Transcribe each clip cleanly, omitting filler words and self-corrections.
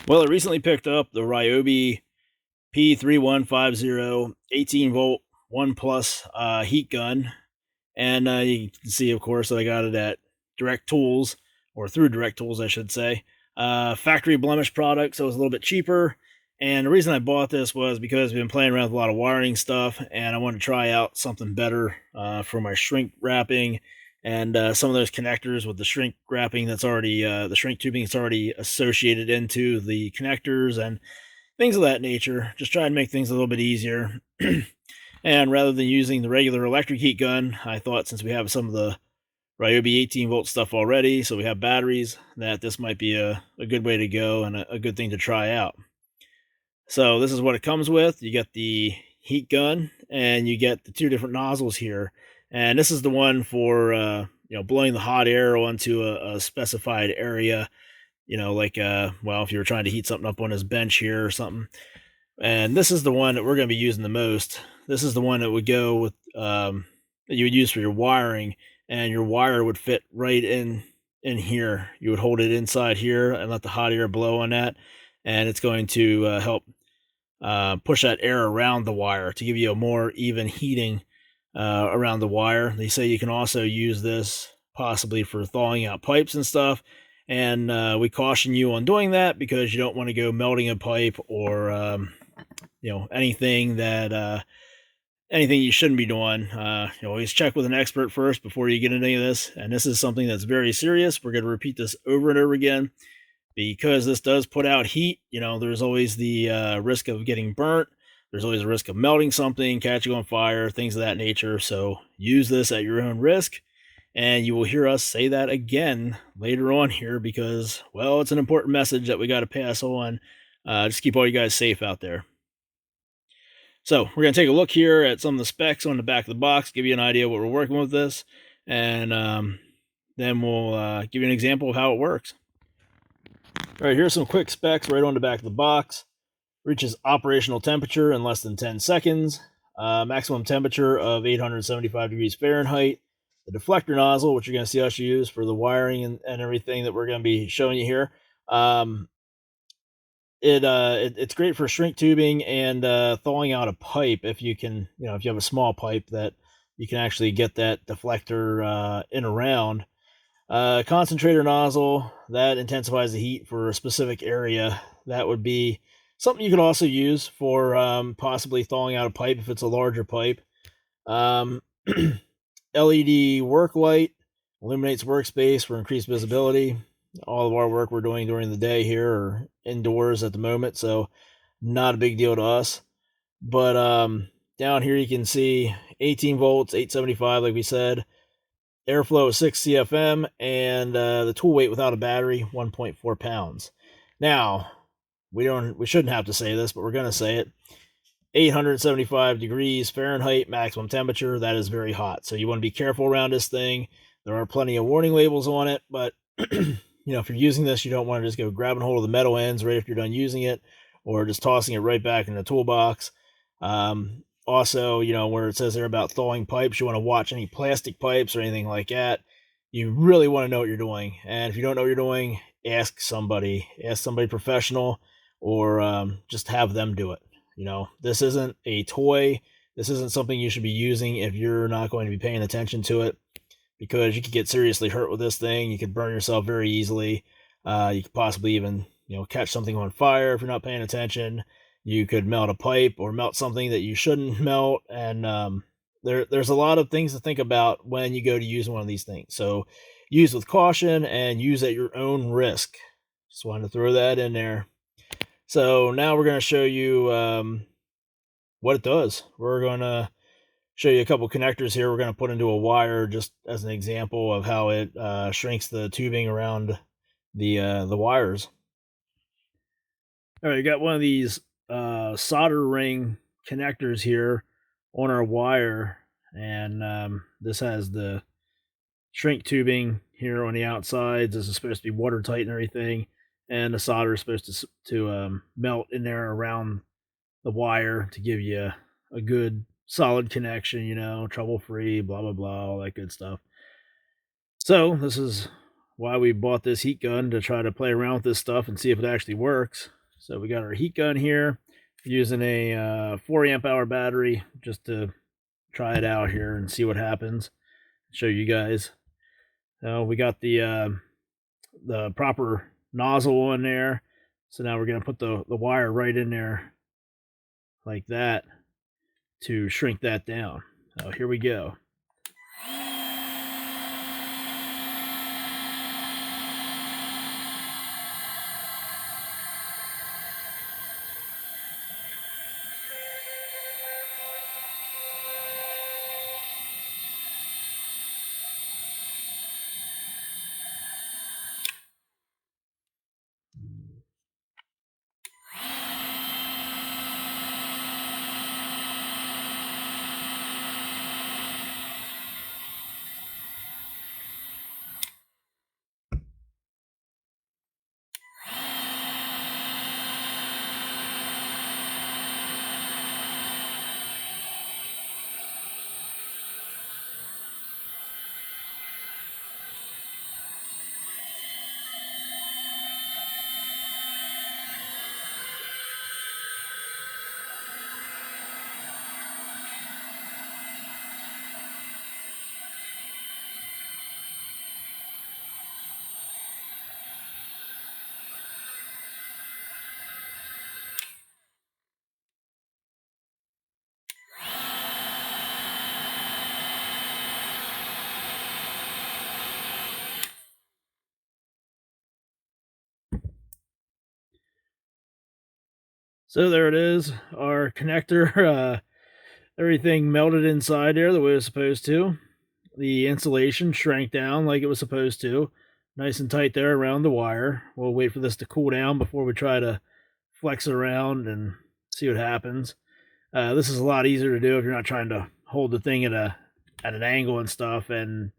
Well, I recently picked up the Ryobi P3150 18-volt 1 plus heat gun. And you can see, of course, that I got it at Direct Tools, or through Direct Tools, I should say. Factory blemish product, so it was a little bit cheaper. And the reason I bought this was because I've been playing around with a lot of wiring stuff, and I wanted to try out something better for my shrink wrapping and some of those connectors with the shrink wrapping that's already the shrink tubing that's already associated into the connectors and things of that nature. Just try and make things a little bit easier. And rather than using the regular electric heat gun, I thought since we have some of the Ryobi 18-volt stuff already, so we have batteries, that this might be a good way to go and a good thing to try out. So this is what it comes with. You get the heat gun, and you get the two different nozzles here. And this is the one for blowing the hot air onto a specified area. Like well, if you were trying to heat something up on this bench here or something. And this is the one that we're going to be using the most. This is the one that would go with that you would use for your wiring, and your wire would fit right in here. You would hold it inside here and let the hot air blow on that, and it's going to help push that air around the wire to give you a more even heating around the wire. They say you can also use this possibly for thawing out pipes and stuff. And we caution you on doing that because you don't want to go melting a pipe or anything that anything you shouldn't be doing. Always check with an expert first before you get into any of this. And this is something that's very serious. We're going to repeat this over and over again because this does put out heat. There's always the risk of getting burnt. There's always a risk of melting something, catching on fire, things of that nature. So use this at your own risk. And you will hear us say that again later on here because, well, it's an important message that we got to pass on. Just keep all you guys safe out there. So we're going to take a look here at some of the specs on the back of the box, give you an idea what we're working with this, and then we'll give you an example of how it works. All right, here's some quick specs right on the back of the box. Reaches operational temperature in less than 10 seconds. Maximum temperature of 875 degrees Fahrenheit. The deflector nozzle, which you're going to see us use for the wiring and everything that we're going to be showing you here. It's great for shrink tubing and thawing out a pipe if you can, if you have a small pipe that you can actually get that deflector in around. Concentrator nozzle that intensifies the heat for a specific area. That would be something you could also use for possibly thawing out a pipe if it's a larger pipe. LED work light illuminates workspace for increased visibility. All of our work we're doing during the day here are indoors at the moment, so not a big deal to us. But down here you can see 18 volts, 875 like we said. Airflow is 6 CFM, and the tool weight without a battery, 1.4 pounds. Now, we shouldn't have to say this, but we're going to say it. 875 degrees Fahrenheit maximum temperature. That is very hot. So you want to be careful around this thing. There are plenty of warning labels on it, but if you're using this, you don't want to just go grabbing hold of the metal ends right after you're done using it, or just tossing it right back in the toolbox. Also, where it says there about thawing pipes, you want to watch any plastic pipes or anything like that. You really want to know what you're doing. And if you don't know what you're doing, ask somebody professional, or just have them do it. This isn't a toy. This isn't something you should be using if you're not going to be paying attention to it, because you could get seriously hurt with this thing. You could burn yourself very easily. You could possibly even, catch something on fire if you're not paying attention. You could melt a pipe or melt something that you shouldn't melt. And there's a lot of things to think about when you go to use one of these things. So use with caution and use at your own risk. Just wanted to throw that in there. So now we're going to show you what it does. We're going to show you a couple connectors here we're going to put into a wire just as an example of how it shrinks the tubing around the wires. All right, you got one of these solder ring connectors here on our wire, and this has the shrink tubing here on the outsides. This is supposed to be watertight and everything, and the solder is supposed to melt in there around the wire to give you a good solid connection, trouble free, blah blah blah, all that good stuff. So this is why we bought this heat gun, to try to play around with this stuff and see if it actually works. So we got our heat gun here, using a 4 amp hour battery just to try it out here and see what happens. Show you guys. So we got the proper nozzle in there. So now we're gonna put the wire right in there like that to shrink that down. So here we go. So there it is, our connector. Everything melted inside there the way it was supposed to. The insulation shrank down like it was supposed to. Nice and tight there around the wire. We'll wait for this to cool down before we try to flex it around and see what happens. This is a lot easier to do if you're not trying to hold the thing at an angle and stuff, and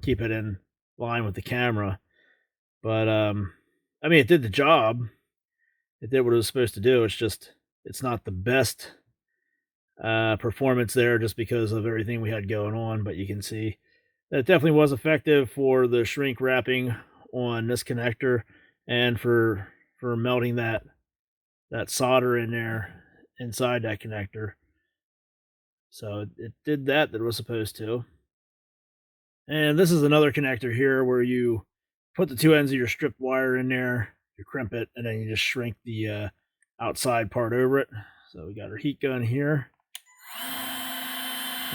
keep it in line with the camera. But I mean, it did the job. It did what it was supposed to do. It's not the best performance there, just because of everything we had going on. But you can see that it definitely was effective for the shrink wrapping on this connector, and for melting that solder in there inside that connector. So it did that it was supposed to. And this is another connector here where you put the two ends of your stripped wire in there, you crimp it, and then you just shrink the outside part over it. So we got our heat gun here.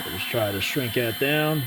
We'll just try to shrink that down.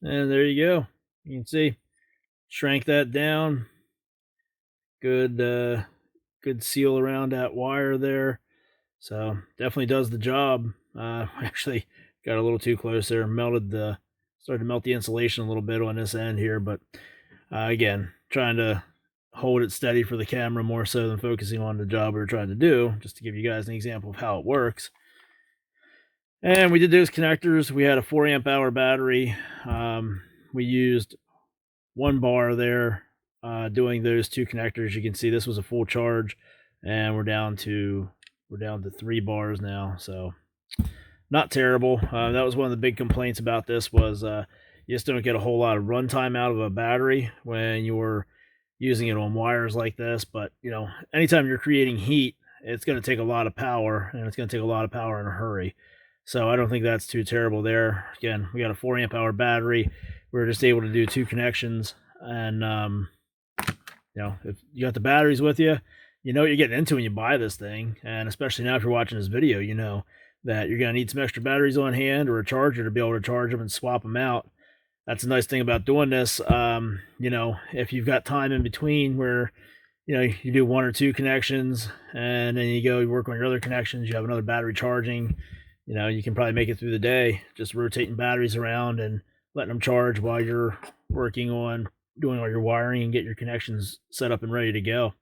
And there you go. You can see, shrank that down. Good, good seal around that wire there. So definitely does the job. Actually got a little too close there. Started to melt the insulation a little bit on this end here, but again, trying to hold it steady for the camera more so than focusing on the job we were trying to do, just to give you guys an example of how it works. And we did those connectors. We had a 4 amp hour battery. We used 1 bar there doing those 2 connectors. You can see this was a full charge, and we're down to 3 bars now. So not terrible. That was one of the big complaints about this, was you just don't get a whole lot of runtime out of a battery when you're using it on wires like this. But anytime you're creating heat, it's going to take a lot of power, and it's going to take a lot of power in a hurry. So I don't think that's too terrible there. Again, we got a 4 amp hour battery. We were just able to do 2 connections, and if you got the batteries with you, you know what you're getting into when you buy this thing. And especially now, if you're watching this video, you know that you're going to need some extra batteries on hand, or a charger to be able to charge them and swap them out. that's a nice thing about doing this. You know, if you've got time in between where, you know, you do one or two connections and then you work on your other connections, you have another battery charging, you know, you can probably make it through the day just rotating batteries around and letting them charge while you're working on doing all your wiring and get your connections set up and ready to go.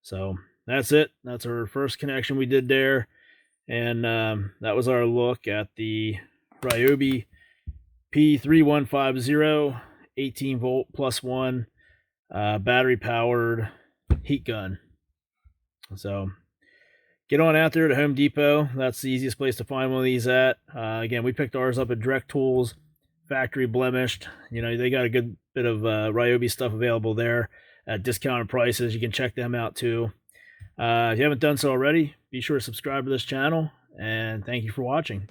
So that's it. That's our first connection we did there. And that was our look at the Ryobi P3150 18 volt plus one battery powered heat gun. So get on out there to Home Depot. That's the easiest place to find one of these at. Again, we picked ours up at Direct Tools, factory blemished. You know, they got a good bit of Ryobi stuff available there at discounted prices. You can check them out too. If you haven't done so already, be sure to subscribe to this channel, and thank you for watching.